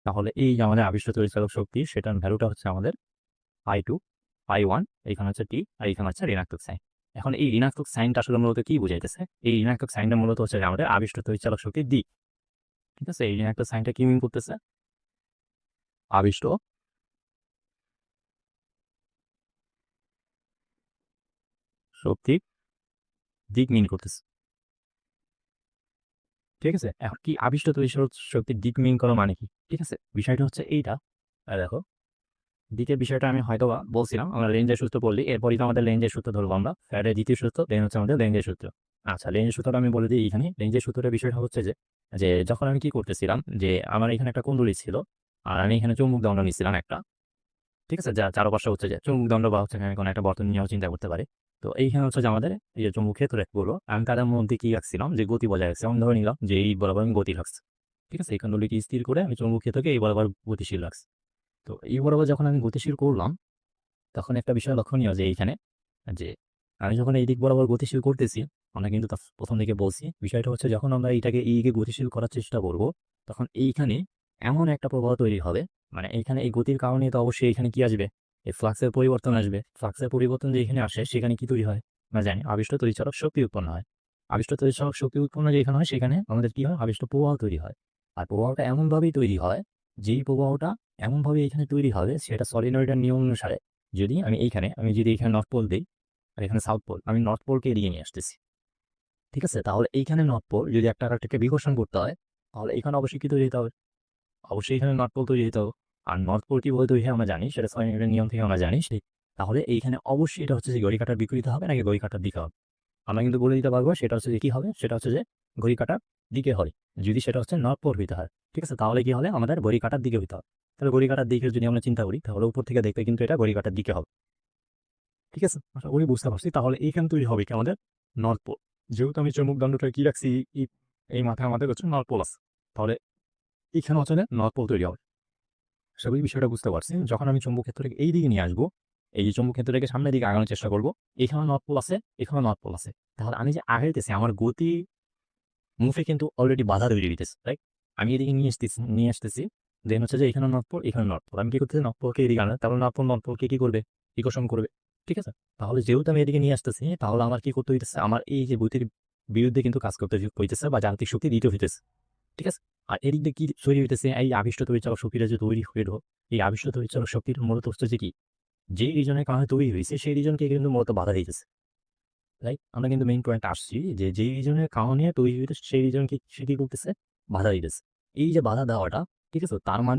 তাহলে এই যে আমাদের আবিষ্ট তড়িৎচালক শক্তি সেটার ভ্যালুটা হচ্ছে আমাদের I2, I1, এখানে হচ্ছে টি আর এখানে হচ্ছে ঋণাত্মক সাইন। এখন এই ঋণাত্মক সাইনটা আসলে মূলত কি বুঝাইতেছে? এই ঋণাত্মক সাইনটা মূলত হচ্ছে যে আমাদের আবিষ্ট তড়িৎচালক শক্তির দিক। ঠিক আছে, এই ঋণাত্মক সাইনটা কি মিন করতেছে? আবিষ্ট শক্তির দিক মিন করতেছে। ঠিক আছে, এখন কি আবিষ্ট তড়িৎচালক শক্তির দিক মিন করা মানে কি? ঠিক আছে, বিষয়টা হচ্ছে এইটা। দেখো, দিকের বিষয়টা আমি হয়তোবা বলছিলাম, আমরা লেন্জের সূত্র বললি, এরপরই তো আমাদের লেন্জের সূত্র ধরবো আমরা, ফ্যারাডের দ্বিতীয় সূত্র, দেন হচ্ছে আমাদের লেন্জের সূত্র। আচ্ছা, লেন্জের সূত্রটা আমি বলে দিই এখানে। লেন্জের সূত্রের বিষয়টা হচ্ছে যে যে যখন আমি কি করতেছিলাম, যে আমার এখানে একটা কুণ্ডলী ছিল, আর আমি এখানে চুম্বক দণ্ড নিচ্ছিলাম একটা। ঠিক আছে, যা চারপাশে হচ্ছে যে চুম্বক দণ্ড বা হচ্ছে এখানে কোনো একটা বর্তনী নিয়েও চিন্তা করতে পারে। তো এইখানে হচ্ছে যে আমাদের এই যে চুম্বক ক্ষেত্র বলবো, আমি তাদের মধ্যে কি রাখছিলাম, যে গতি বজায় রাখছি। আমি ধরে নিলাম যে এই বরাবর আমি গতি রাখছি। ঠিক আছে, এই কুণ্ডলীটি স্থির করে আমি চুম্বক ক্ষেত্রকে এই বরাবর গতিশীল রাখছি। তো এই বরাবর যখন আমি গতিশীল করলাম, তখন একটা বিষয় লক্ষণীয় যে এইখানে, যে আমি যখন এই দিক বরাবর গতিশীল করতেছি, আমরা কিন্তু প্রথম দিকে বলছি, বিষয়টা হচ্ছে যখন আমরা এইটাকে এই দিকে গতিশীল করার চেষ্টা করব, তখন এইখানে এমন একটা প্রবাহ তৈরি হবে, মানে এইখানে এই গতির কারণে তো অবশ্যই এখানে কি আসবে, এই ফ্লাক্সের পরিবর্তন আসবে। ফ্লাক্সের পরিবর্তন যে এখানে আসে, সেখানে কি তৈরি হয় আমরা জানি, আবিষ্ট তড়িৎচালক শক্তি উৎপন্ন হয়। আবিষ্ট তড়িৎচালক শক্তি উৎপন্ন যেখানে হয়, সেখানে আমাদের কি হয়, আবিষ্ট প্রবাহ তৈরি হয়। আর প্রবাহটা এমনভাবেই তৈরি হয়, যেই প্রবাহটা এমনভাবে এখানে তৈরি হবে, সেটা সলিনয়েডের নিয়ম অনুসারে, যদি আমি যদি এখানে নর্থ পোল দিই আর এখানে সাউথ পোল, আমি নর্থ পোলকে এড়িয়ে নিয়ে আসতেছি। ঠিক আছে, তাহলে এইখানে নর্থ পোল যদি একটা আরেকটাকে বিকর্ষণ করতে হয়, তাহলে এখানে অবশ্যই কি তৈরি হতে হবে, অবশ্যই এখানে নর্থ পোল তৈরি হতে হবে। আর নর্থ পোল কিভাবে তৈরি হয় আমরা জানি, সেটা সলিনয়েডের নিয়ম থেকে আমরা জানি। সেই তাহলে এইখানে অবশ্যই এটা হচ্ছে যে ঘড়ি কাঁটার বিপরীতে হবে নাকি ঘড়ি কাঁটার দিকে হবে, আমরা কিন্তু বলে দিতে পারবো সেটা হচ্ছে যে কি হবে, সেটা হচ্ছে যে ঘড়ি কাঁটার দিকে হয়। যদি সেটা হচ্ছে নর্থ পোল হইতে হয়, ঠিক আছে, তাহলে কি হবে, আমাদের ঘড়ি কাঁটার দিকে হইতে হবে। তাহলে ঘড়ি কাঁটার দিকে যদি আমরা চিন্তা করি, তাহলে উপর থেকে দেখতে কিন্তু এটা ঘড়ি কাঁটার দিকে হবে। ঠিক আছে, আশা করি বুঝতে পারছি। তাহলে এইখান তৈরি হবে কি আমাদের নর্থ পোল। যেহেতু আমি চৌম্বক দণ্ডটা কি রাখছি, এই মাথায় আমাদের হচ্ছে নর্থ পোল আছে, তাহলে এখানে হচ্ছে নর্থ পোল তৈরি হবে। আশা করি বিষয়টা বুঝতে পারছি। যখন আমি চৌম্বক ক্ষেত্রটাকে এই দিকে নিয়ে আসবো, এই যে চৌম্বক ক্ষেত্রটাকে সামনের দিকে আগানোর চেষ্টা করবো, এখানে নর্থ পোল আছে, এখানে নর্থ পোল আছে, তাহলে আমি যে আগাইতেছি, আমার গতি মুভে কিন্তু অলরেডি বাধা তৈরি হইতেছে, রাইট? আমি এদিকে নিয়ে আসতেছি, দেন হচ্ছে যে এখানে নর্থ পোল, এখানে নর্থ পোল, আমি কি করতেছি, নর্থ পোলকে এদিকে আনা, তাহলে নর্থ পোলকে কি করবে, বিকর্ষণ করবে। ঠিক আছে, তাহলে যেহেতু আমি এদিকে নিয়ে আসতেছি, তাহলে আমার কি করতে হইতেছে, আমার এই যে গতির বিরুদ্ধে কিন্তু কাজ করতে হইতেছে বা যান্ত্রিক শক্তি দিতে হইতেছে। ঠিক আছে, আর এদিক দিয়ে কি তৈরি হইতেছে, এই আবিষ্ট তড়িৎচালক শক্তিটা যে তৈরি হইল, এই আবিষ্ট তড়িৎচালক শক্তির মূলত হচ্ছে যে কি, যেই রিজনের কারণে তৈরি হয়েছে সেই রিজনকে কিন্তু মূলত বাধা দিতেছে। রাইট, আমরা কিন্তু মেইন পয়েন্ট আসছি, যে যেই রিজনের কারণে তৈরি হইতেছে সেই রিজনকে সে কি করতেছে, বাধা দিতেছে। এই যে বাধা দেওয়াটা, ঠিক আছে, তার মানে